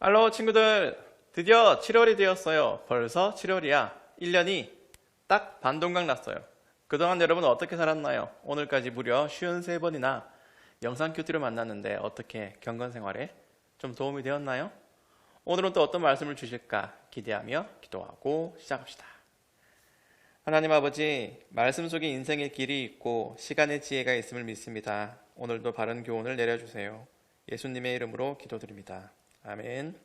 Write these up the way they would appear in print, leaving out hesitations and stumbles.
알로 친구들, 드디어 7월이 되었어요. 벌써 7월이야. 1년이 딱 반동강 났어요. 그동안 여러분 어떻게 살았나요? 오늘까지 무려 53번이나 영상 큐티를 만났는데 어떻게 경건 생활에 좀 도움이 되었나요? 오늘은 또 어떤 말씀을 주실까 기대하며 기도하고 시작합시다. 하나님 아버지, 말씀 속에 인생의 길이 있고 시간의 지혜가 있음을 믿습니다. 오늘도 바른 교훈을 내려주세요. 예수님의 이름으로 기도드립니다. 아멘.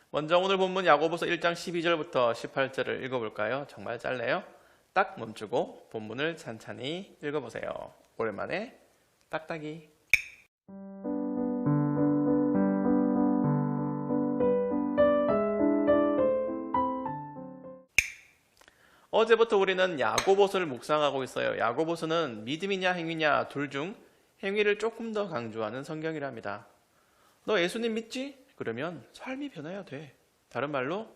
먼저 오늘 본문 야고보서 1장 12절부터 18절을 읽어볼까요? 정말 짧네요. 딱 멈추고 본문을 찬찬히 읽어보세요. 오랜만에 딱딱이. 어제부터 우리는 야고보서를 묵상하고 있어요. 야고보서는 믿음이냐 행위냐 둘 중 행위를 조금 더 강조하는 성경이랍니다. 너 예수님 믿지? 그러면 삶이 변해야 돼. 다른 말로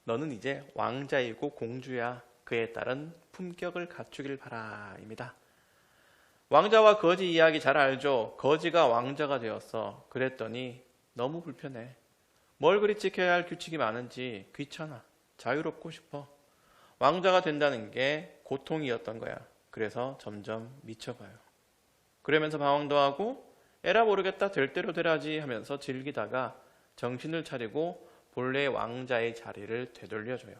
너는 이제 왕자이고 공주야. 그에 따른 품격을 갖추길 바라 입니다. 왕자와 거지 이야기 잘 알죠? 거지가 왕자가 되었어. 그랬더니 너무 불편해. 뭘 그리 지켜야 할 규칙이 많은지 귀찮아. 자유롭고 싶어. 왕자가 된다는 게 고통이었던 거야. 그래서 점점 미쳐가요. 그러면서 방황도 하고 에라 모르겠다 될 대로 되라지 하면서 즐기다가 정신을 차리고 본래 왕자의 자리를 되돌려줘요.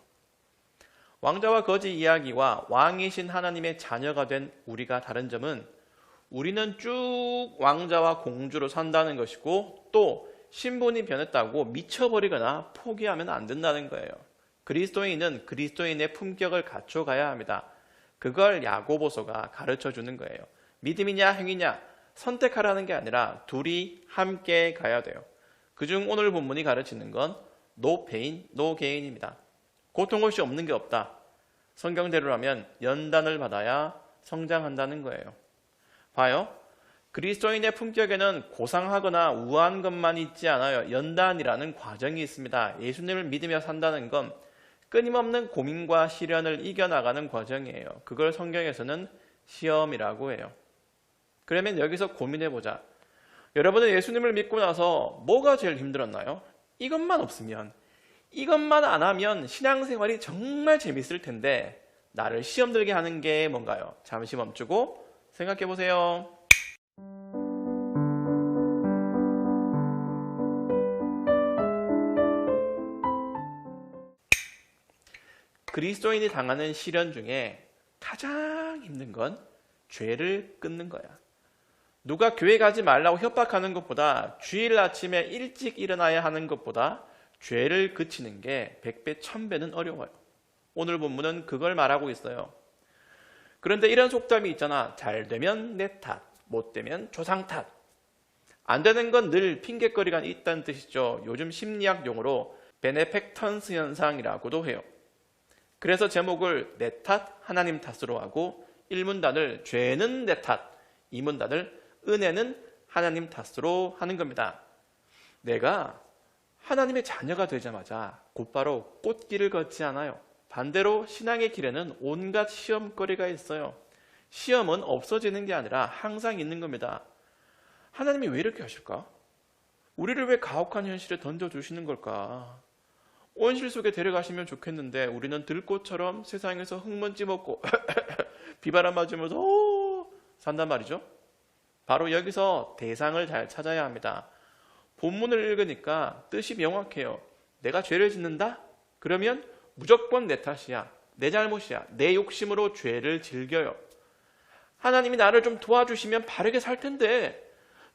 왕자와 거지 이야기와 왕이신 하나님의 자녀가 된 우리가 다른 점은 우리는 쭉 왕자와 공주로 산다는 것이고 또 신분이 변했다고 미쳐버리거나 포기하면 안 된다는 거예요. 그리스도인은 그리스도인의 품격을 갖춰가야 합니다. 그걸 야고보서가 가르쳐주는 거예요. 믿음이냐 행위냐 선택하라는 게 아니라 둘이 함께 가야 돼요. 그중 오늘 본문이 가르치는 건 no pain, no gain입니다. 고통 없이 없는 게 없다. 성경대로라면 연단을 받아야 성장한다는 거예요. 봐요. 그리스도인의 품격에는 고상하거나 우아한 것만 있지 않아요. 연단이라는 과정이 있습니다. 예수님을 믿으며 산다는 건 끊임없는 고민과 시련을 이겨나가는 과정이에요. 그걸 성경에서는 시험이라고 해요. 그러면 여기서 고민해보자. 여러분은 예수님을 믿고 나서 뭐가 제일 힘들었나요? 이것만 없으면, 이것만 안 하면 신앙생활이 정말 재밌을 텐데 나를 시험 들게 하는 게 뭔가요? 잠시 멈추고 생각해보세요. 그리스도인이 당하는 시련 중에 가장 힘든 건 죄를 끊는 거야. 누가 교회 가지 말라고 협박하는 것보다 주일 아침에 일찍 일어나야 하는 것보다 죄를 그치는 게 100배, 1000배는 어려워요. 오늘 본문은 그걸 말하고 있어요. 그런데 이런 속담이 있잖아. 잘 되면 내 탓, 못 되면 조상 탓. 안 되는 건 늘 핑계거리가 있다는 뜻이죠. 요즘 심리학 용어로 베네펙턴스 현상이라고도 해요. 그래서 제목을 내 탓, 하나님 탓으로 하고 1문단을 죄는 내 탓, 2문단을 은혜는 하나님 탓으로 하는 겁니다. 내가 하나님의 자녀가 되자마자 곧바로 꽃길을 걷지 않아요. 반대로 신앙의 길에는 온갖 시험거리가 있어요. 시험은 없어지는 게 아니라 항상 있는 겁니다. 하나님이 왜 이렇게 하실까? 우리를 왜 가혹한 현실에 던져주시는 걸까? 온실 속에 데려가시면 좋겠는데 우리는 들꽃처럼 세상에서 흙먼지 먹고 비바람 맞으면서 산단 말이죠. 바로 여기서 대상을 잘 찾아야 합니다. 본문을 읽으니까 뜻이 명확해요. 내가 죄를 짓는다? 그러면 무조건 내 탓이야. 내 잘못이야. 내 욕심으로 죄를 즐겨요. 하나님이 나를 좀 도와주시면 바르게 살 텐데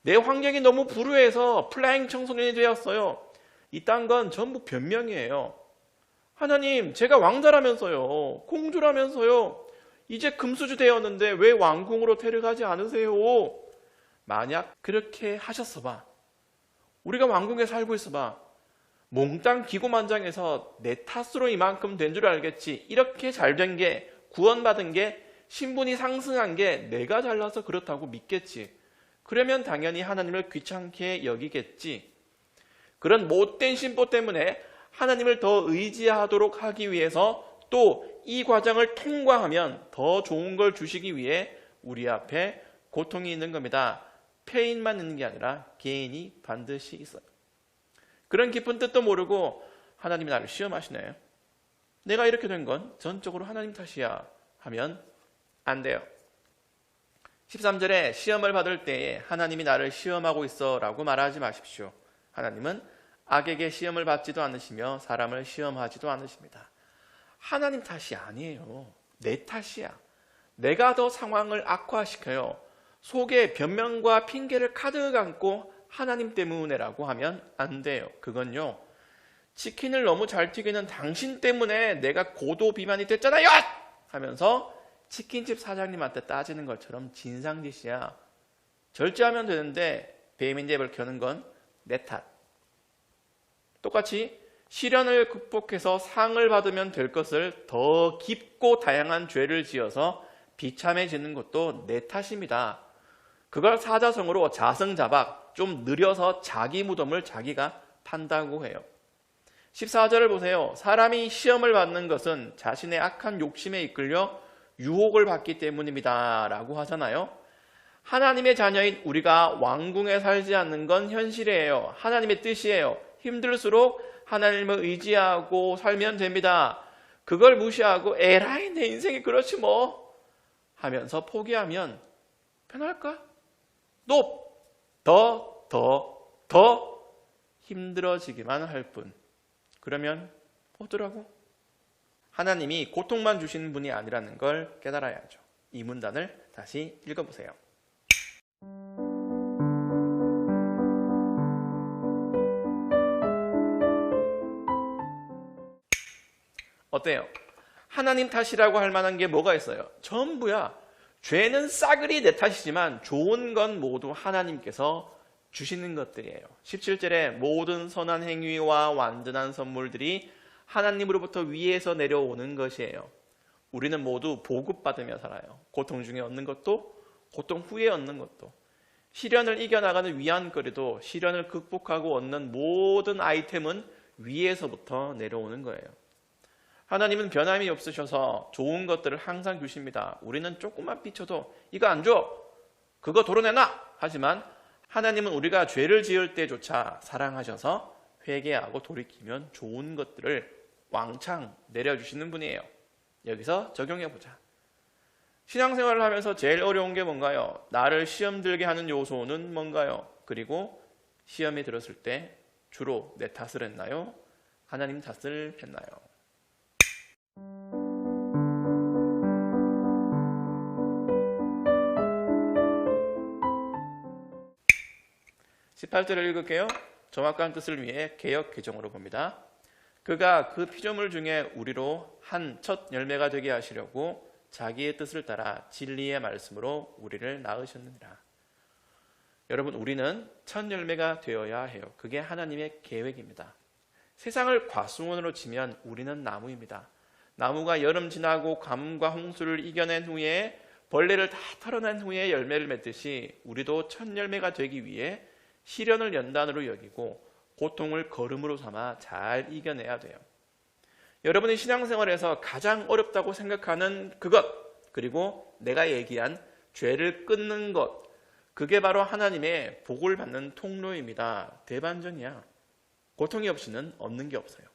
내 환경이 너무 불우해서 플라잉 청소년이 되었어요. 이딴 건 전부 변명이에요. 하나님, 제가 왕자라면서요. 공주라면서요. 이제 금수저 되었는데 왜 왕궁으로 데려가지 않으세요? 만약 그렇게 하셨어 봐. 우리가 왕궁에 살고 있어 봐. 몽땅 기고만장해서 내 탓으로 이만큼 된 줄 알겠지. 이렇게 잘된 게, 구원받은 게, 신분이 상승한 게 내가 잘나서 그렇다고 믿겠지. 그러면 당연히 하나님을 귀찮게 여기겠지. 그런 못된 신보 때문에 하나님을 더 의지하도록 하기 위해서 또 이 과정을 통과하면 더 좋은 걸 주시기 위해 우리 앞에 고통이 있는 겁니다. 페인만 있는 게 아니라 게인이 반드시 있어요. 그런 깊은 뜻도 모르고 하나님이 나를 시험하시네. 내가 이렇게 된 건 전적으로 하나님 탓이야 하면 안 돼요. 13절에 시험을 받을 때에 하나님이 나를 시험하고 있어 라고 말하지 마십시오. 하나님은 악에게 시험을 받지도 않으시며 사람을 시험하지도 않으십니다. 하나님 탓이 아니에요. 내 탓이야. 내가 더 상황을 악화시켜요. 속에 변명과 핑계를 가득 안고 하나님 때문에라고 하면 안 돼요. 그건요, 치킨을 너무 잘 튀기는 당신 때문에 내가 고도 비만이 됐잖아요! 하면서 치킨집 사장님한테 따지는 것처럼 진상짓이야. 절제하면 되는데 배민대를 켜는 건 내 탓. 똑같이 시련을 극복해서 상을 받으면 될 것을 더 깊고 다양한 죄를 지어서 비참해지는 것도 내 탓입니다. 그걸 사자성어로 자승자박, 좀 느려서 자기 무덤을 자기가 판다고 해요. 14절을 보세요. 사람이 시험을 받는 것은 자신의 악한 욕심에 이끌려 유혹을 받기 때문입니다 라고 하잖아요. 하나님의 자녀인 우리가 왕궁에 살지 않는 건 현실이에요. 하나님의 뜻이에요. 힘들수록 하나님을 의지하고 살면 됩니다. 그걸 무시하고 에라이 내 인생이 그렇지 뭐 하면서 포기하면 편할까? 더 힘들어지기만 할 뿐. 그러면 어쩌라고? 하나님이 고통만 주시는 분이 아니라는 걸 깨달아야죠. 이 문단을 다시 읽어보세요. 어때요? 하나님 탓이라고 할 만한 게 뭐가 있어요? 전부야. 죄는 싸그리 내 탓이지만 좋은 건 모두 하나님께서 주시는 것들이에요. 17절에 모든 선한 행위와 완전한 선물들이 하나님으로부터 위에서 내려오는 것이에요. 우리는 모두 보급받으며 살아요. 고통 중에 얻는 것도, 고통 후에 얻는 것도, 시련을 이겨나가는 위안거리도, 시련을 극복하고 얻는 모든 아이템은 위에서부터 내려오는 거예요. 하나님은 변함이 없으셔서 좋은 것들을 항상 주십니다. 우리는 조금만 삐쳐도 이거 안 줘! 그거 도려내놔! 하지만 하나님은 우리가 죄를 지을 때조차 사랑하셔서 회개하고 돌이키면 좋은 것들을 왕창 내려주시는 분이에요. 여기서 적용해보자. 신앙생활을 하면서 제일 어려운 게 뭔가요? 나를 시험 들게 하는 요소는 뭔가요? 그리고 시험이 들었을 때 주로 내 탓을 했나요? 하나님 탓을 했나요? 18절을 읽을게요. 정확한 뜻을 위해 개역 개정으로 봅니다. 그가 그 피조물 중에 우리로 한 첫 열매가 되게 하시려고 자기의 뜻을 따라 진리의 말씀으로 우리를 낳으셨느니라. 여러분, 우리는 첫 열매가 되어야 해요. 그게 하나님의 계획입니다. 세상을 과수원으로 치면 우리는 나무입니다. 나무가 여름 지나고 가뭄과 홍수를 이겨낸 후에 벌레를 다 털어낸 후에 열매를 맺듯이 우리도 첫 열매가 되기 위해 시련을 연단으로 여기고 고통을 걸음으로 삼아 잘 이겨내야 돼요. 여러분이 신앙생활에서 가장 어렵다고 생각하는 그것, 그리고 내가 얘기한 죄를 끊는 것, 그게 바로 하나님의 복을 받는 통로입니다. 대반전이야. 고통이 없이는 얻는 게 없어요.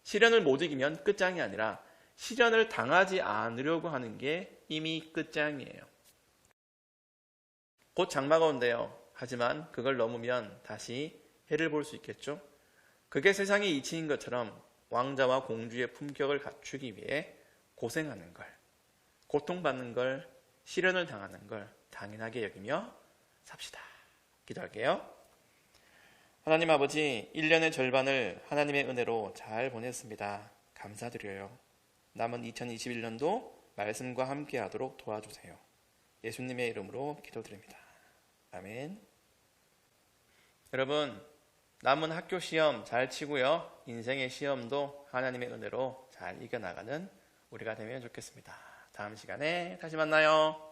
시련을 못 이기면 끝장이 아니라 시련을 당하지 않으려고 하는 게 이미 끝장이에요. 곧 장마가 온대요. 하지만 그걸 넘으면 다시 해를 볼 수 있겠죠? 그게 세상의 이치인 것처럼 왕자와 공주의 품격을 갖추기 위해 고생하는 걸, 고통받는 걸, 시련을 당하는 걸 당연하게 여기며 삽시다. 기도할게요. 하나님 아버지, 1년의 절반을 하나님의 은혜로 잘 보냈습니다. 감사드려요. 남은 2021년도 말씀과 함께 하도록 도와주세요. 예수님의 이름으로 기도드립니다. 아멘. 여러분, 남은 학교 시험 잘 치고요. 인생의 시험도 하나님의 은혜로 잘 이겨나가는 우리가 되면 좋겠습니다. 다음 시간에 다시 만나요.